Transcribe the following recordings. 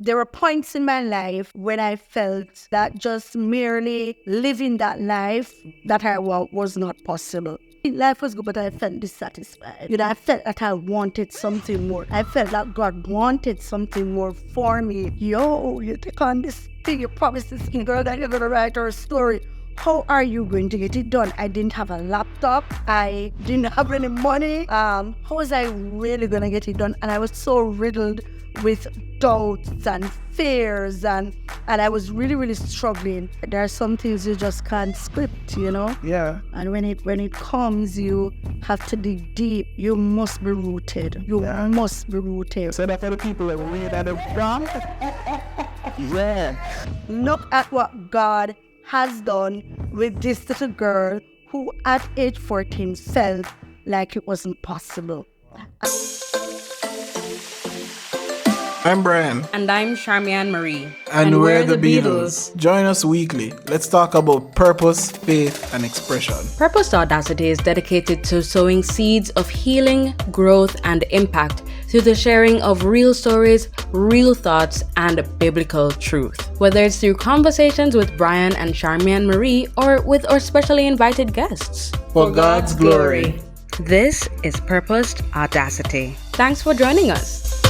there were points in my life when I felt that just merely living that life that I want was not possible. Life was good, but I felt dissatisfied. I felt that I wanted something more. I felt that God wanted something more for me. You take on this thing, you promised this thing, girl, that you're going to write her story. How are you going to get it done? I didn't have a laptop. I didn't have any money. How was I really going to get it done? And I was so riddled with doubts and fears, and I was really, really struggling. There are some things you just can't script, Yeah. And when it comes, you have to dig deep. You must be rooted. You must be rooted. So that for the people that read at the wrong. Yeah. Look at what God has done with this little girl who at age 14 felt like it wasn't possible. I'm Brian. And I'm Charmian Marie. And we're the Beatles. Join us weekly. Let's talk about purpose, faith, and expression. Purpose Audacity is dedicated to sowing seeds of healing, growth, and impact through the sharing of real stories, real thoughts, and biblical truth. Whether it's through conversations with Brian and Charmian Marie or with our specially invited guests. For God's glory. This is Purposed Audacity. Thanks for joining us.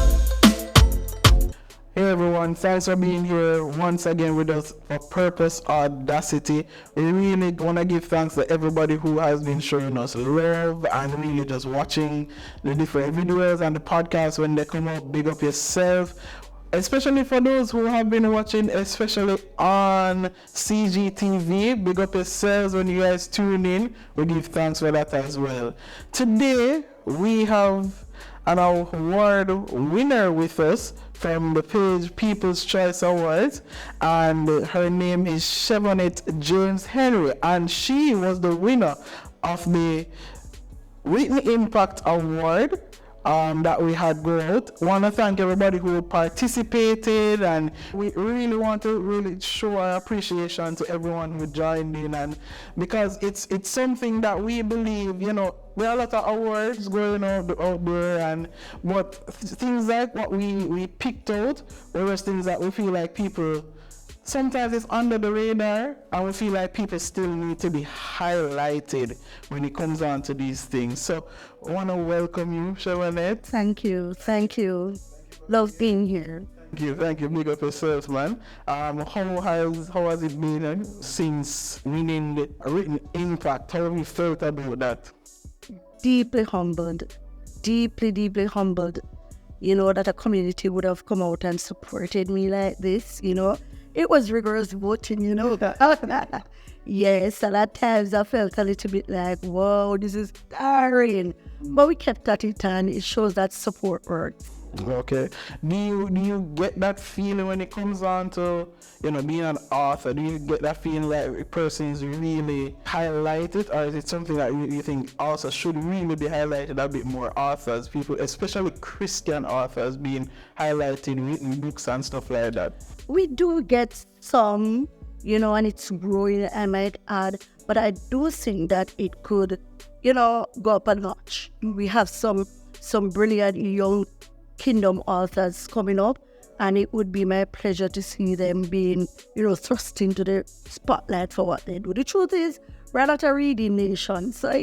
Hey everyone, thanks for being here once again with us for Purpose Audacity. We really want to give thanks to everybody who has been showing us love and really just watching the different videos and the podcasts when they come up. Big up yourself. Especially for those who have been watching, especially on CGTV. Big up yourselves when you guys tune in. We give thanks for that as well. Today, we have an award winner with us from the PAJE People's Choice Awards, and her name is Chevonette James-Henry, and she was the winner of the Written Impact Award that we had go out. Want to thank everybody who participated, and we really want to really show our appreciation to everyone who joined in, and because it's something that we believe, there are a lot of awards going out there, but things like what we picked out were things that we feel like people, sometimes it's under the radar, and we feel like people still need to be highlighted when it comes on to these things. So I want to welcome you, Chevonette. Thank you. Love being here. Thank you. Big up yourself, man. How has it been since winning the Written Impact? How have you felt about that? Deeply humbled, that a community would have come out and supported me like this, It was rigorous voting, Yes, and at times I felt a little bit like, whoa, this is tiring. But we kept at it, and it shows that support works. Okay. Do you get that feeling when it comes on to, being an author? Do you get that feeling like a person is really highlighted, or is it something that you think also should really be highlighted a bit more? Authors, people, especially Christian authors, being highlighted in written books and stuff like that. We do get some, and it's growing, I might add, but I do think that it could, go up a notch. We have some brilliant young Kingdom authors coming up, and it would be my pleasure to see them being, thrust into the spotlight for what they do. The truth is, we're not a reading nation, so,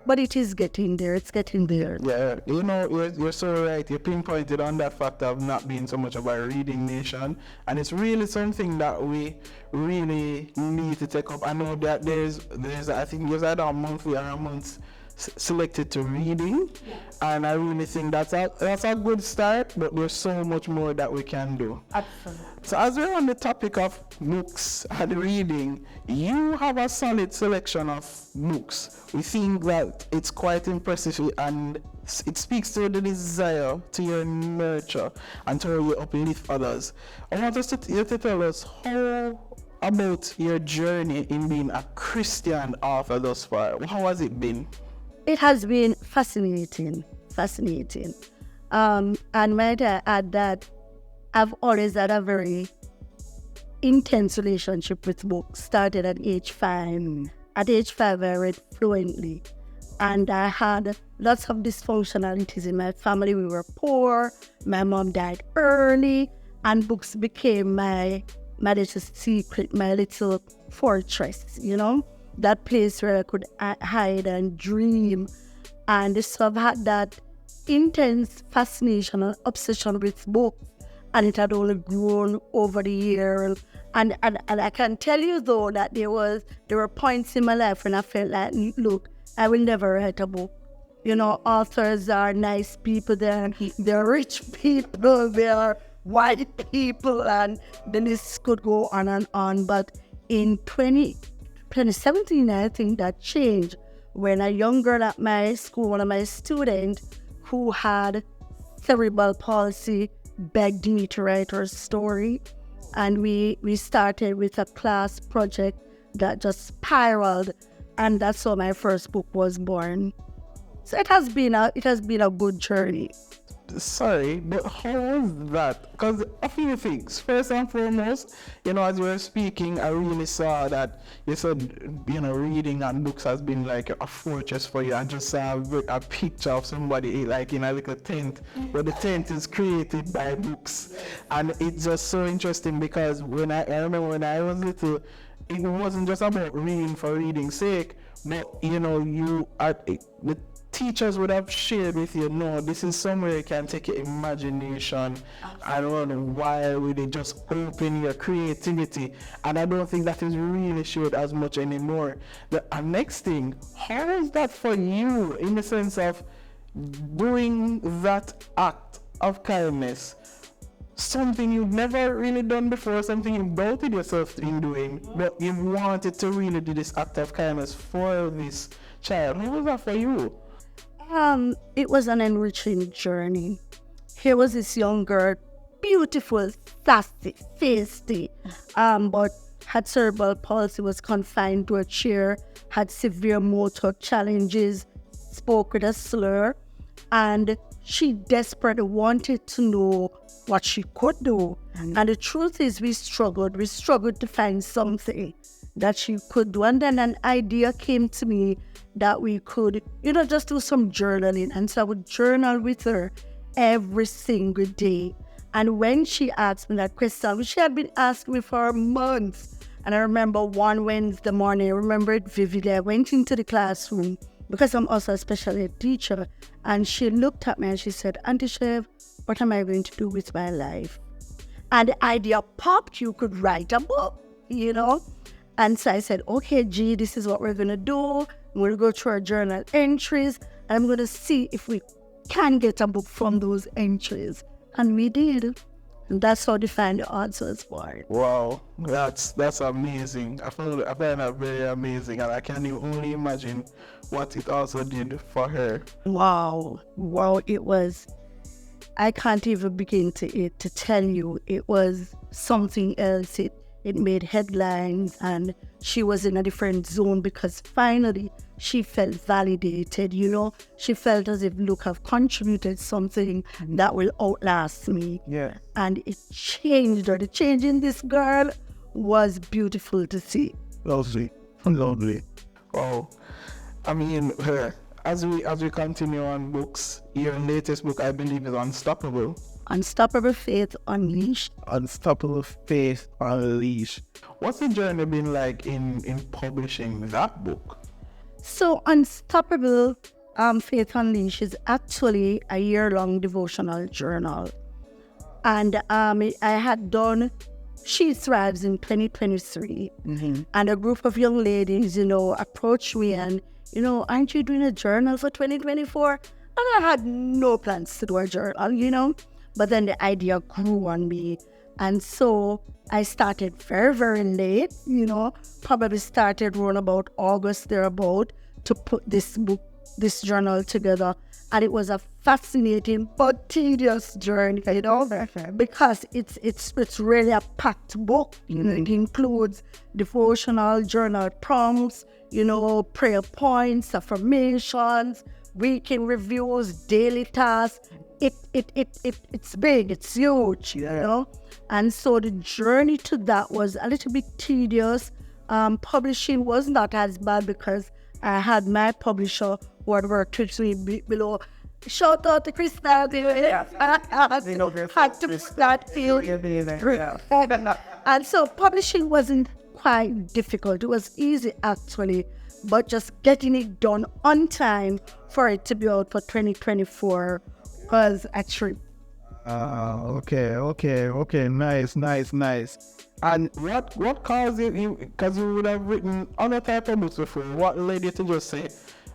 but it is getting there. It's getting there. Yeah, you're so right. You pinpointed on that fact of not being so much of a reading nation, and it's really something that we really need to take up. I know that there's I think there's either a monthly or a month selected to reading, and I really think that's a good start, but there's so much more that we can do. Absolutely. So as we're on the topic of books and reading, you have a solid selection of books. We think that it's quite impressive, and it speaks to the desire to your nurture and to you uplift others. I want us you to tell us how about your journey in being a Christian author thus far. How has it been? It has been fascinating. And might I add that I've always had a very intense relationship with books. Started at age 5. At age 5, I read fluently. And I had lots of dysfunctionalities in my family. We were poor. My mom died early. And books became my little secret, my little fortress, that place where I could hide and dream. And so I've had that intense fascination and obsession with books, and it had only grown over the years. And I can tell you though that there were points in my life when I felt like, look, I will never write a book. Authors are nice people, they're rich people, they are white people, and the list could go on and on. But in 2017, I think that changed when a young girl at my school, one of my students who had cerebral palsy, begged me to write her story. And we started with a class project that just spiraled, and that's how my first book was born. So it has been a good journey. Sorry, but how was that? Because a few things. First and foremost, as you were speaking, I really saw that you said, reading and books has been like a fortress for you. I just saw a picture of somebody like in a little tent, where the tent is created by books. And it's just so interesting because I remember when I was little, it wasn't just about reading for reading's sake, but the teachers would have shared with you, no, this is somewhere you can take your imagination and run wild with it, just open your creativity. And I don't think that is really shared as much anymore. The next thing, how is that for you in the sense of doing that act of kindness? Something you've never really done before, something you doubted yourself in doing, but you wanted to really do this act of kindness for this child. How was that for you? It was an enriching journey. Here was this young girl, beautiful, sassy, feisty, but had cerebral palsy, was confined to a chair, had severe motor challenges, spoke with a slur, and she desperately wanted to know what she could do. And the truth is, we struggled to find something that she could do. And then an idea came to me that we could, just do some journaling. And so I would journal with her every single day. And when she asked me that question, which she had been asking me for months, and I remember one Wednesday morning, I remember it vividly, I went into the classroom because I'm also a special ed teacher, and she looked at me and she said, Auntie Chev, what am I going to do with my life? And the idea popped, you could write a book, And so I said, okay, G, this is what we're going to do. We'll go through our journal entries, and I'm going to see if we can get a book from those entries. And we did. And that's how Define the Odds was born. Wow, that's amazing. I find that very amazing, and I can only imagine what it also did for her. Wow, it was, I can't even begin to tell you, it was something else. It made headlines, and she was in a different zone because finally she felt validated, She felt as if, look, I've contributed something that will outlast me. Yeah. And it changed her. The change in this girl was beautiful to see. Lovely. Wow. I mean, as we continue on books, your latest book, I believe, is Unstoppable. Unstoppable Faith Unleashed. Unstoppable Faith Unleashed. What's the journey been like in publishing that book? So Unstoppable Faith Unleashed is actually a year-long devotional journal. And I had done She Thrives in 2023. Mm-hmm. And a group of young ladies, approached me and, aren't you doing a journal for 2024? And I had no plans to do a journal, But then the idea grew on me. And so I started very, very late, probably started around about August thereabout to put this journal together. And it was a fascinating but tedious journey, because it's really a packed book. It includes devotional journal prompts, prayer points, affirmations, weekend reviews, daily tasks. It's big, it's huge, And so the journey to that was a little bit tedious. Publishing was not as bad because I had my publisher who had worked with me below. Shout out to Krista. Had to start feeling. And so publishing wasn't quite difficult. It was easy actually, but just getting it done on time for it to be out for 2024 was a trip. Okay. Nice. And what caused you, because you would have written other type of books before, what led you to just say,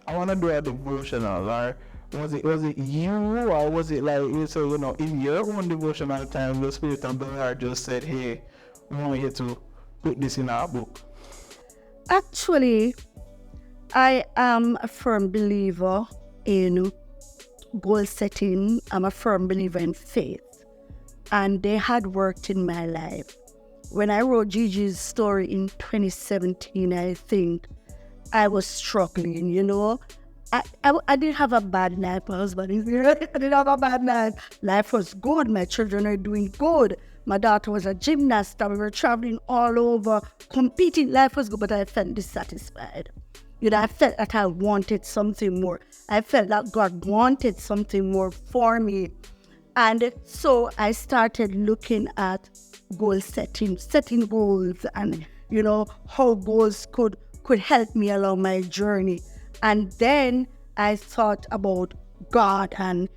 I want to do a devotional, or was it you, or was it like, so, in your own devotional time, the Spirit of the Lord just said, hey, we want you to put this in our book? Actually, I am a firm believer in goal setting. I'm a firm believer in faith. And they had worked in my life. When I wrote Gigi's story in 2017, I think I was struggling, I didn't have a bad life. My husband is here. I didn't have a bad life. Life was good. My children are doing good. My daughter was a gymnast. We were traveling all over, competing. Life was good, but I felt dissatisfied. I felt that I wanted something more. I felt that God wanted something more for me. And so I started looking at goal setting goals, and how goals could help me along my journey. And then I thought about God and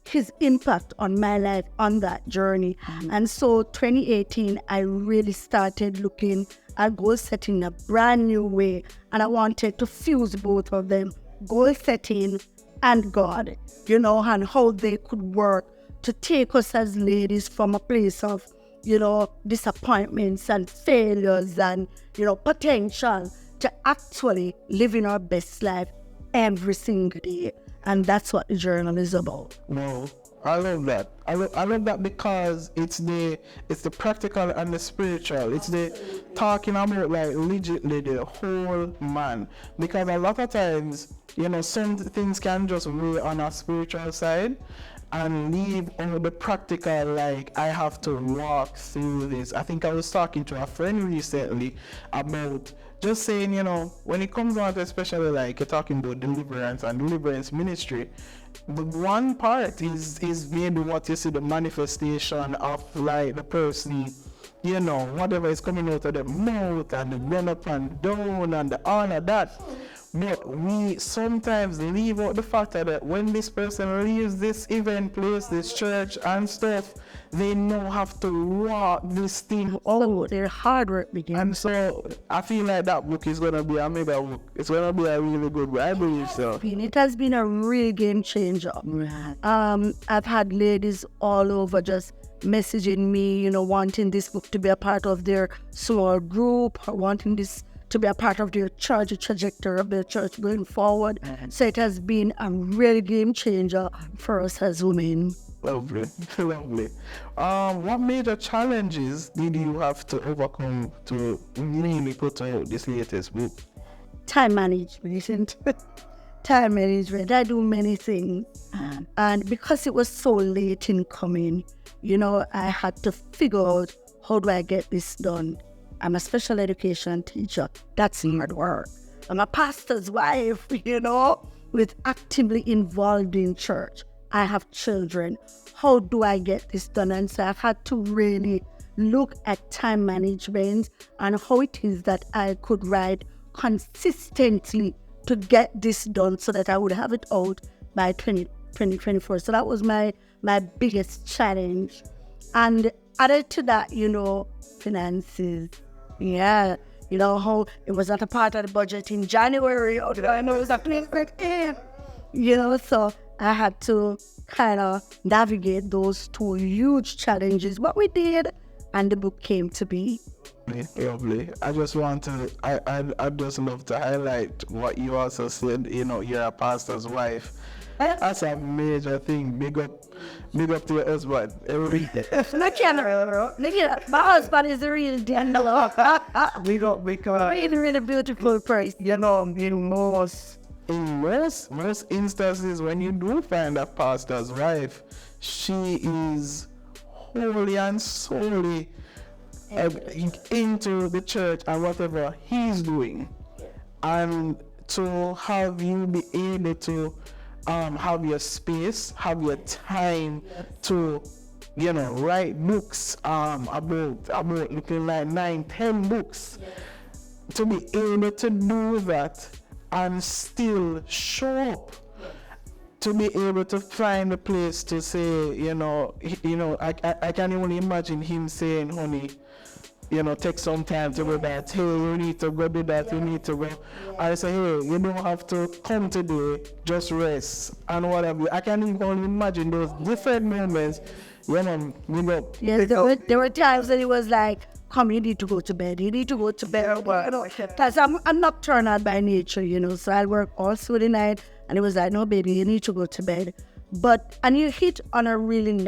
his impact on my life on that journey. And so 2018 I really started looking at goal setting in a brand new way, and I wanted to fuse both of them, goal setting and God, and how they could work to take us as ladies from a place of, disappointments and failures and, potential to actually living our best life every single day. And that's what the journal is about. No, I love that. I love that because it's the practical and the spiritual. It's the talking about like legitimately the whole man. Because a lot of times, some things can just weigh on our spiritual side and leave on the practical, like I have to walk through this. I think I was talking to a friend recently about just saying, when it comes out, especially like you're talking about deliverance and deliverance ministry, the one part is maybe what you see, the manifestation of like the person, whatever is coming out of the mouth and the run up and down and all of that. But we sometimes leave out the fact that when this person leaves this event place, this church and stuff, they now have to walk this thing out. Their hard work begins. And so I feel like that book is going to be a mega book. It's going to be a really good book. I believe so. It has been a real game changer. I've had ladies all over just messaging me, wanting this book to be a part of their small group, or wanting this to be a part of their church, the trajectory of their church going forward. So it has been a real game changer for us as women. Lovely. What major challenges did you have to overcome to really put out this latest book? Time management. Time management. I do many things. And because it was so late in coming, I had to figure out, how do I get this done? I'm a special education teacher. That's hard work. I'm a pastor's wife, with actively involved in church. I have children. How do I get this done? And so I've had to really look at time management and how it is that I could write consistently to get this done so that I would have it out by 2024. So that was my biggest challenge. And added to that, finances. Yeah, how it was not a part of the budget in January. Or did I know it was a place that came? So I had to kind of navigate those two huge challenges. But we did, and the book came to be. Lovely. I just want to, I just love to highlight what you also said, you're a pastor's wife. That's a major thing. Big up to your husband. My husband is a real deal. Really beautiful person. In most instances, when you do find a pastor's wife, she is wholly and solely into the church and whatever he's doing. And to have you be able to have your space, have your time to, write books about looking like 9-10 books, to be able to do that and still show up, to be able to find a place to say, I can only imagine him saying, honey, take some time to go back. Hey, you need to go do that. You need to go. I say, hey, you don't have to come today. Just rest and whatever. I can even only imagine those different moments. Yes, there were times that it was like, come, you need to go to bed. You need to go to bed. Because I'm nocturnal by nature, so I work all through the night. And it was like, no, baby, you need to go to bed. And you hit on a really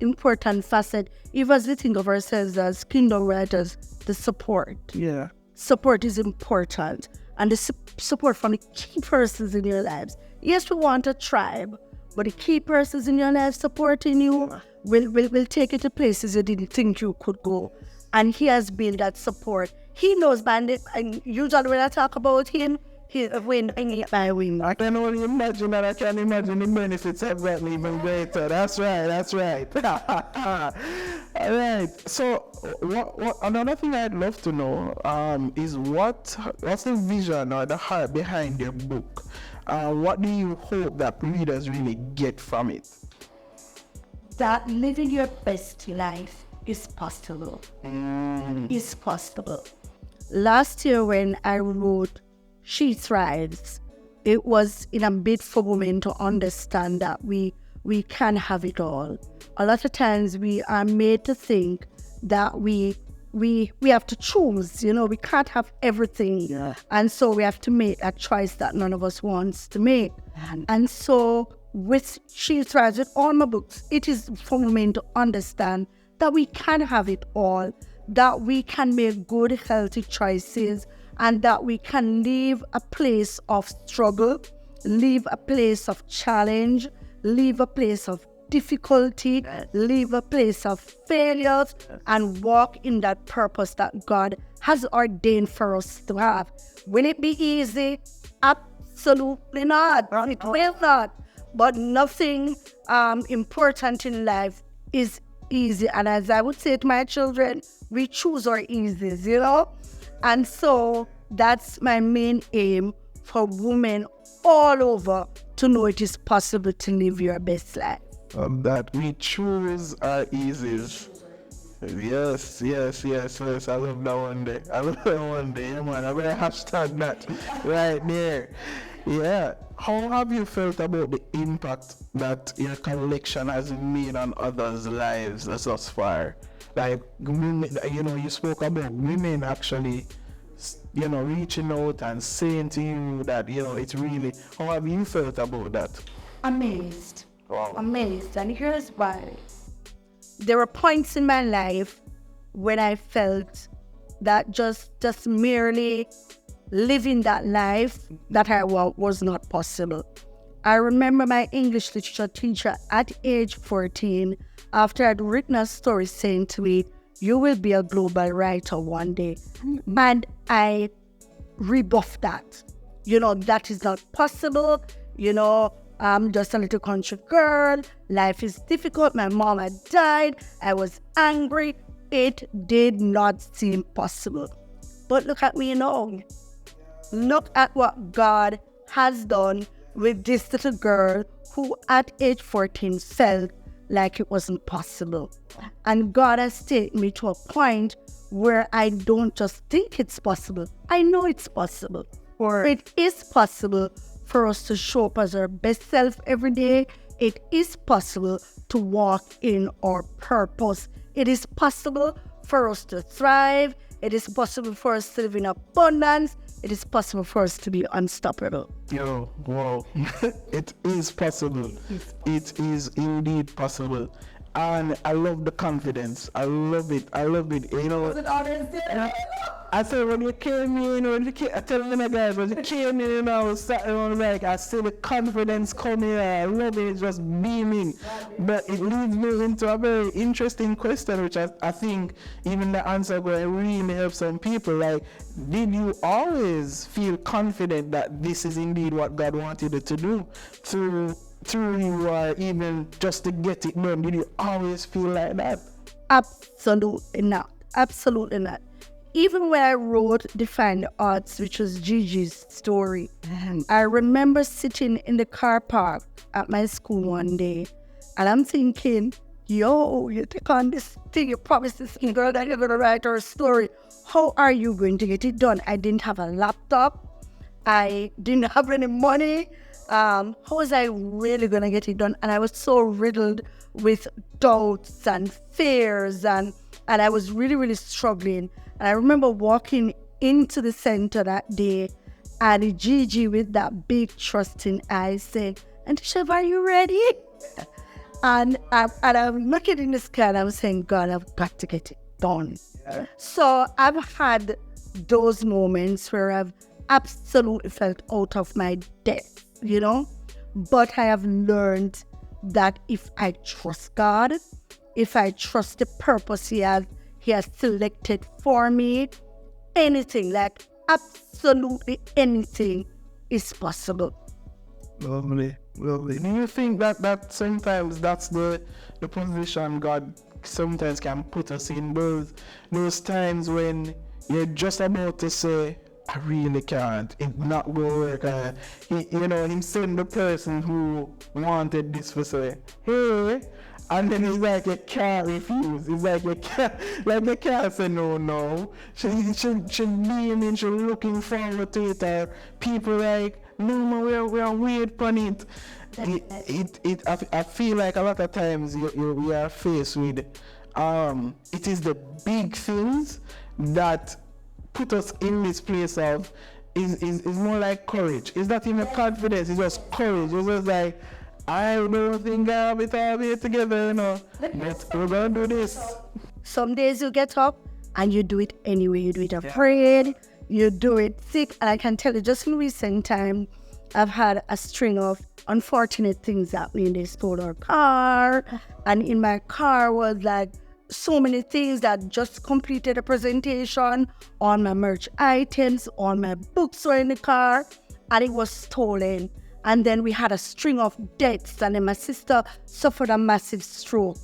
important facet. Even as we think of ourselves as kingdom writers, the support. Yeah. Support is important. And the support from the key persons in your lives. Yes, we want a tribe, but the key persons in your life supporting you will take you to places you didn't think you could go. And he has been that support. He knows, and usually when I talk about him, he's a win by win. I can only imagine that. I can imagine the benefits of that even greater. That's right. All right. So, what another thing I'd love to know is what's the vision or the heart behind your book? What do you hope that readers really get from it? That living your best life is possible. It's possible. Last year when I wrote She Thrives, it was in a bid for women to understand that we can have it all. A lot of times we are made to think that we have to choose, we can't have everything. Yeah. And so we have to make a choice that none of us wants to make. And so with She Thrives, with all my books, it is for women to understand that we can have it all, that we can make good, healthy choices, and that we can leave a place of struggle, leave a place of challenge, leave a place of difficulty, leave a place of failures, and walk in that purpose that God has ordained for us to have. Will it be easy? Absolutely not. It will not. But nothing important in life is easy. And as I would say to my children, we choose our easies, And so that's my main aim for women all over to know it is possible to live your best life. That we choose our easies. Yes. I love that one day. Yeah, man. I'm going to hashtag that right there. Yeah. How have you felt about the impact that your collection has made on others' lives thus far? Like, you spoke about women actually, reaching out and saying to you that, it's really, how have you felt about that? Amazed. Wow. Amazed. And here's why. There were points in my life when I felt that just merely living that life that I want was not possible. I remember my English literature teacher at age 14, after I'd written a story saying to me, you will be a global writer one day. And I rebuffed that. That is not possible. I'm just a little country girl. Life is difficult. My mom had died. I was angry. It did not seem possible. But look at me now. Look at what God has done with this little girl who at age 14 felt like it wasn't possible. And God has taken me to a point where I don't just think it's possible. I know it's possible. It is possible for us to show up as our best self every day. It is possible to walk in our purpose. It is possible for us to thrive. It is possible for us to live in abundance. It is possible for us to be unstoppable. Wow. It is possible. It is indeed possible. And I love the confidence. I love it. You know. I said when you came in, I tell the guys, when you came in, you know, I was sat around like, I see the confidence coming here. I love it. It's just beaming. But it leads me into a very interesting question, which I think even the answer will really help some people. Like, did you always feel confident that this is indeed what God wanted you to do through you, or even just to get it done? Did you always feel like that? Absolutely not. Absolutely not. Even when I wrote Define the Odds, which was Gigi's story, I remember sitting in the car park at my school one day, and I'm thinking, yo, you take on this thing, you promised this girl that you're going to write her story. How are you going to get it done? I didn't have a laptop. I didn't have any money. How was I really going to get it done? And I was so riddled with doubts and fears, and I was really, really struggling. And I remember walking into the center that day, and Gigi with that big trusting eyes said, "Auntie Chev, are you ready?" And I'm looking in the sky and I'm saying, God, I've got to get it done. Yeah. So I've had those moments where I've absolutely felt out of my depth, you know, but I have learned that if I trust God, if I trust the purpose He has selected for me, anything, like absolutely anything is possible. Lovely. Do you think that sometimes that's the position God sometimes can put us in, those times when you're just about to say, I really can't, it's not going to work. Him send the person who wanted this to say, hey, and then it's like you can't refuse. It's like you can't say no. She's beaming, she's looking forward to it. People like, no, we are weird on it. I feel like a lot of times we are faced with it is the big things that put us in this place of is more like courage. It's not even confidence, it's just courage. It's just like, I don't think I'll be together, you know. But we're gonna do this. Some days you get up and you do it anyway. You do it afraid, you do it sick. And I can tell you, just in recent time, I've had a string of unfortunate things happening. They stole our car, and in my car was like so many things that just completed a presentation. All my merch items, all my books were in the car, and it was stolen. And then we had a string of deaths, and then my sister suffered a massive stroke.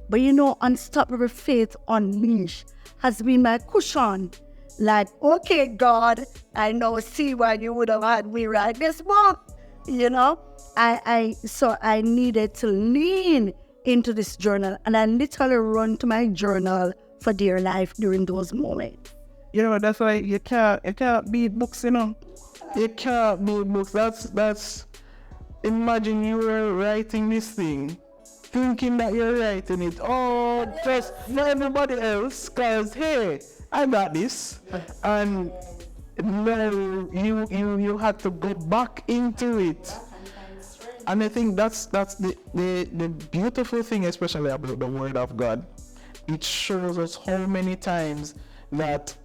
But unstoppable faith unleashed has been my cushion. Like, okay, God, I now see why you would have had me write this book. So I needed to lean into this journal, and I literally run to my journal for dear life during those moments. That's why you can't beat books, You can't beat books. That's imagine you were writing this thing, thinking that you're writing it, just for everybody else, because, hey, I got this. And now you had to go back into it. And I think that's the beautiful thing, especially about the Word of God. It shows us how many times that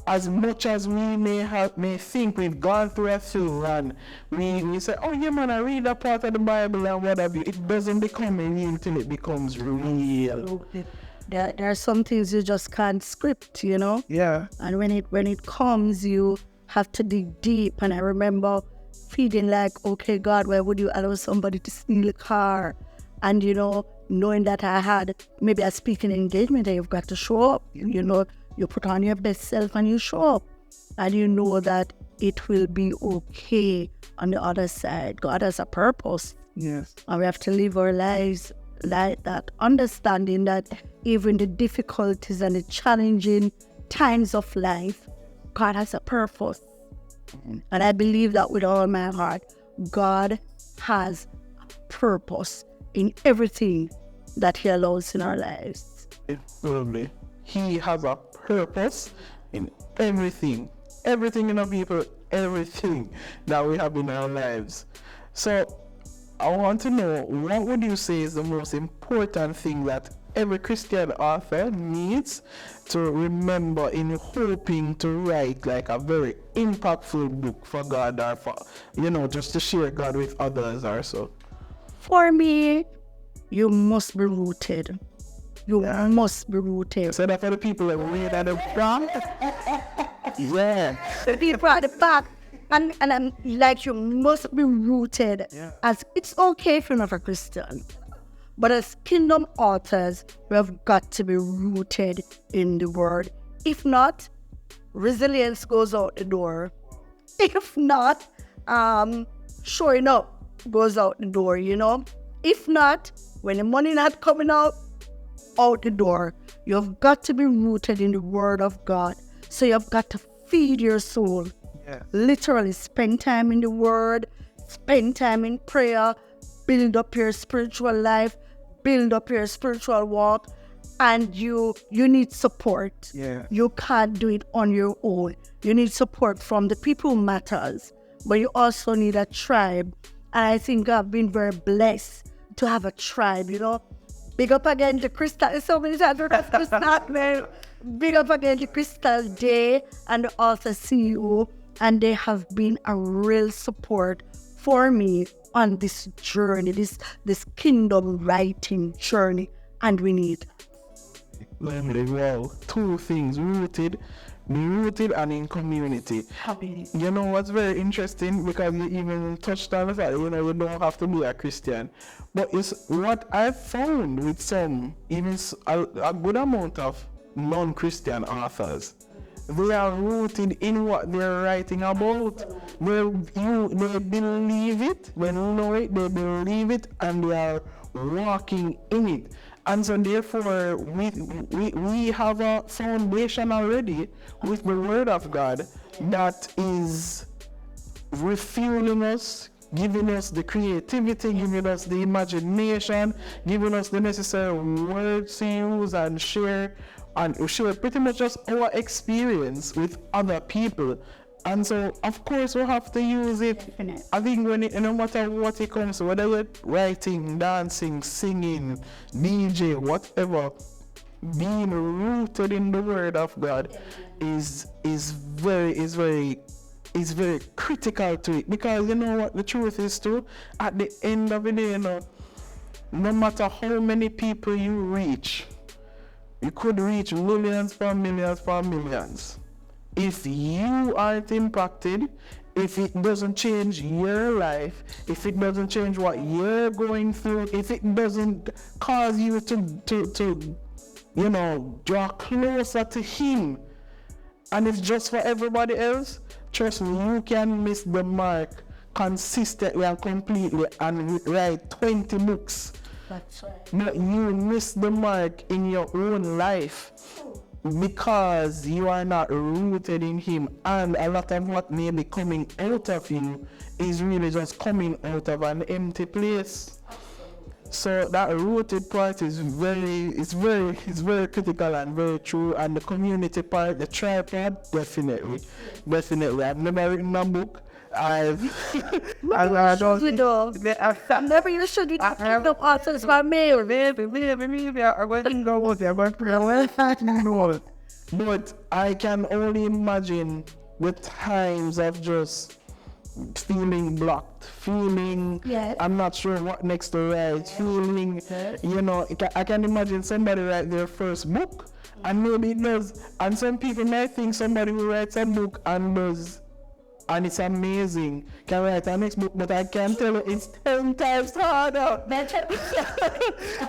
as much as we may think we've gone through a thing and we say, oh yeah man, I read that part of the Bible and whatever, it doesn't become real until it becomes real. There are some things you just can't script, Yeah. And when it comes, you have to dig deep. And I remember feeling like, okay, God, why would you allow somebody to steal a car? And knowing that I had maybe a speaking engagement, and you've got to show up. You put on your best self and you show up, and you know that it will be okay on the other side. God has a purpose. Yes. And we have to live our lives like that, understanding that even the difficulties and the challenging times of life, God has a purpose. And I believe that with all my heart. God has a purpose in everything that He allows in our lives. Absolutely. He has a purpose in everything in our people, everything that we have in our lives. So I want to know, what would you say is the most important thing that every Christian author needs to remember in hoping to write like a very impactful book for God, or for, just to share God with others or so? For me, you must be rooted. You must be rooted. So that for the people that read at the front, The people at the back. And I'm like, you must be rooted. As it's okay if you're not a Christian, but as kingdom authors, we have got to be rooted in the word. If not, resilience goes out the door. If not, showing up goes out the door, If not, when the money not coming out the door, you've got to be rooted in the word of God. So you've got to feed your soul. Literally spend time in the word, spend time in prayer, build up your spiritual life, build up your spiritual walk, and you need support. You can't do it on your own. You need support from the people who matters, but you also need a tribe. And I think I've been very blessed to have a tribe, Big up again to Crystal. So many times Crystal, big up again to Crystal Day and the author CEO. And they have been a real support for me on this journey, this kingdom writing journey. And we need. Wow, two things: rooted and in community. You know what's very interesting, because you even touched on the fact, you don't have to be a Christian. But it's what I found with some, even a good amount of non-Christian authors. They are rooted in what they're writing about. They believe it, they know it, they believe it, and they are walking in it. And so therefore, we have a foundation already with the Word of God that is refueling us, giving us the creativity, giving us the imagination, giving us the necessary words to use and share pretty much just our experience with other people. And so, of course, we have to use it. Definitely. I think no matter what it comes to, whether it's writing, dancing, singing, DJ, whatever, being rooted in the Word of God is very critical to it. Because you know what the truth is too, at the end of the day, no matter how many people you reach, you could reach millions for millions for millions. If you aren't impacted, if it doesn't change your life, if it doesn't change what you're going through, if it doesn't cause you to draw closer to Him, and it's just for everybody else, trust me, you can miss the mark consistently and completely and write 20 books. That's right. But you miss the mark in your own life because you are not rooted in Him, and a lot of what may be coming out of you is really just coming out of an empty place. So that rooted part is very critical and very true. And the community part, the tribe part, definitely. I've never written a book. I've never you should be the authors by mail. But I can only imagine the times of just feeling blocked, I'm not sure what next to write, I can imagine somebody write their first book and maybe it does, and some people might think somebody who writes a book and does, and it's amazing, can write a next book, but I can tell you it's 10 times harder.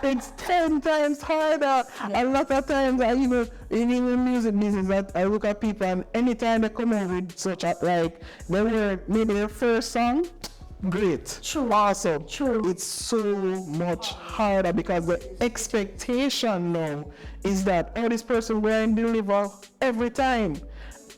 It's 10 times harder. A lot of times I even in the music business that I look at people, and anytime they come out with such a, like, they were maybe their first song, great, True. awesome, True. it's so much harder because the expectation now is that this person will deliver every time.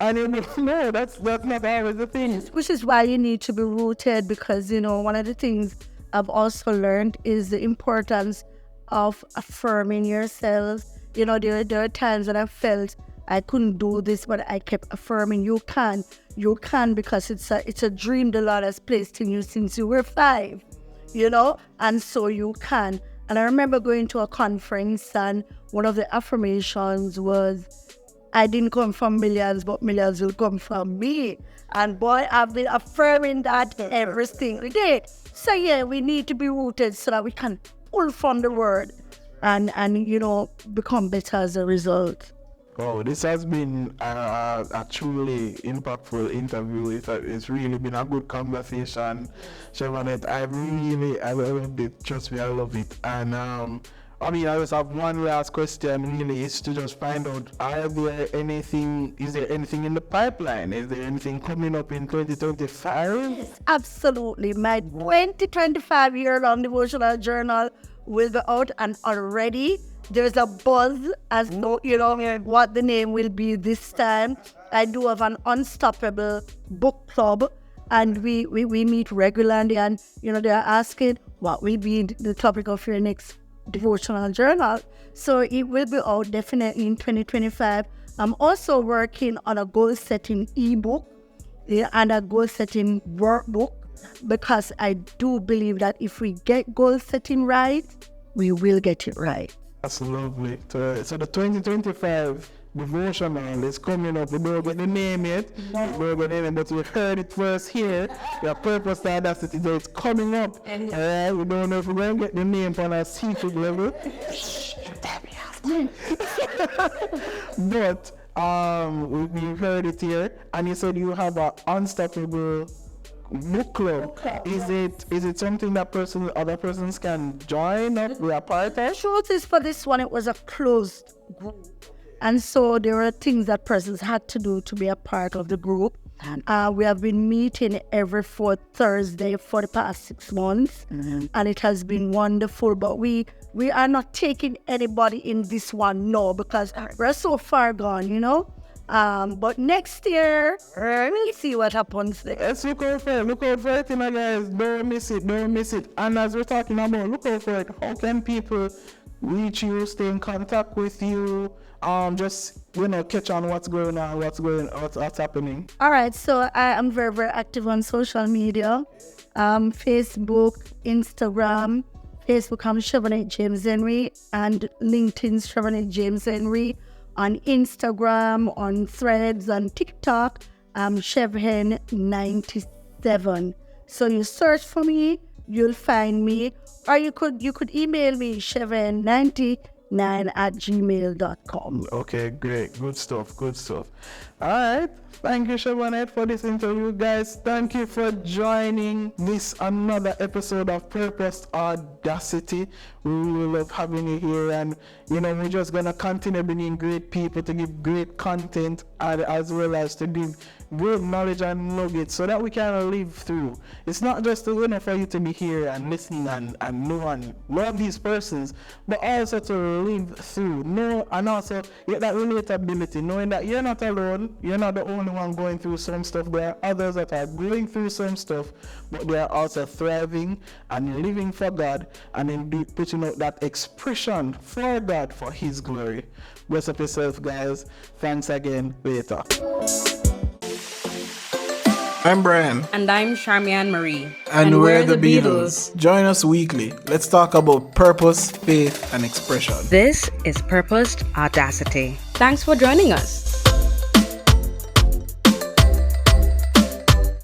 And no, that's not always the thing. Which is why you need to be rooted, because, one of the things I've also learned is the importance of affirming yourself. There are times that I felt I couldn't do this, but I kept affirming, you can, because it's a dream the Lord has placed in you since you were 5. and so you can. And I remember going to a conference, and one of the affirmations was, I didn't come from millions, but millions will come from me. And boy, I've been affirming that every single day. So yeah, we need to be rooted so that we can pull from the word and become better as a result. Oh, this has been a truly impactful interview. It's really been a good conversation, Chevonette. I loved it. Trust me, I love it. And I just have one last question. Really, is to just find out: is there anything in the pipeline? Is there anything coming up in 2025? Yes, absolutely. My 2025 year-long devotional journal will be out, and already there's a buzz as to what the name will be this time. I do have an Unstoppable book club, and we meet regularly, and they're asking what will be the topic of your next devotional journal. So it will be out definitely in 2025. I'm also working on a goal setting ebook and a goal setting workbook, because I do believe that if we get goal setting right, we will get it right. That's lovely. So the 2025 devotional is coming up. We don't get the name yet. But we heard it first here. Your purpose to Audacity, so it's coming up. We don't know if we're going to get the name on a secret level. But we heard it here, and you said you have an Unstoppable book club. Okay. Is it something that other persons can join up, be a part of? The truth is, for this one, it was a closed group, and so there were things that persons had to do to be a part of the group. We have been meeting every fourth Thursday for the past 6 months, and it has been wonderful. But we are not taking anybody in this one, no, because we're so far gone, But next year, we'll see what happens there. Let's look out for it, guys. Don't miss it. And as we're talking about, look out for it. How can people reach you, stay in contact with you? Just catch on what's going on, what's happening. All right, so I am very, very active on social media, Facebook, Instagram. Facebook, I'm Chevonette James-Henry, and LinkedIn's Chevonette James-Henry. On Instagram, on Threads, on TikTok, I'm Chevhen97. So you search for me, you'll find me, or you could email me cheven99@gmail.com. Okay, great, good stuff. All right, thank you, Chevonette, for this interview, guys. Thank you for joining this another episode of Purpose Audacity. We really love having you here, and we're just gonna continue bringing great people to give great content, and as well as to give great knowledge and nuggets so that we can live through. It's not just for you to be here and listening and know and love these persons, but also to live through, know, and also get that relatability, knowing that you're not alone. You're not the only one going through some stuff. There are others that are going through some stuff, but they are also thriving and living for God, and then putting out that expression for God, for His glory. Bless up yourself, guys. Thanks again. Later. I'm Brian. And I'm Charmian Marie. And we're the Beatles. Join us weekly. Let's talk about purpose, faith, and expression. This is Purposed Audacity. Thanks for joining us.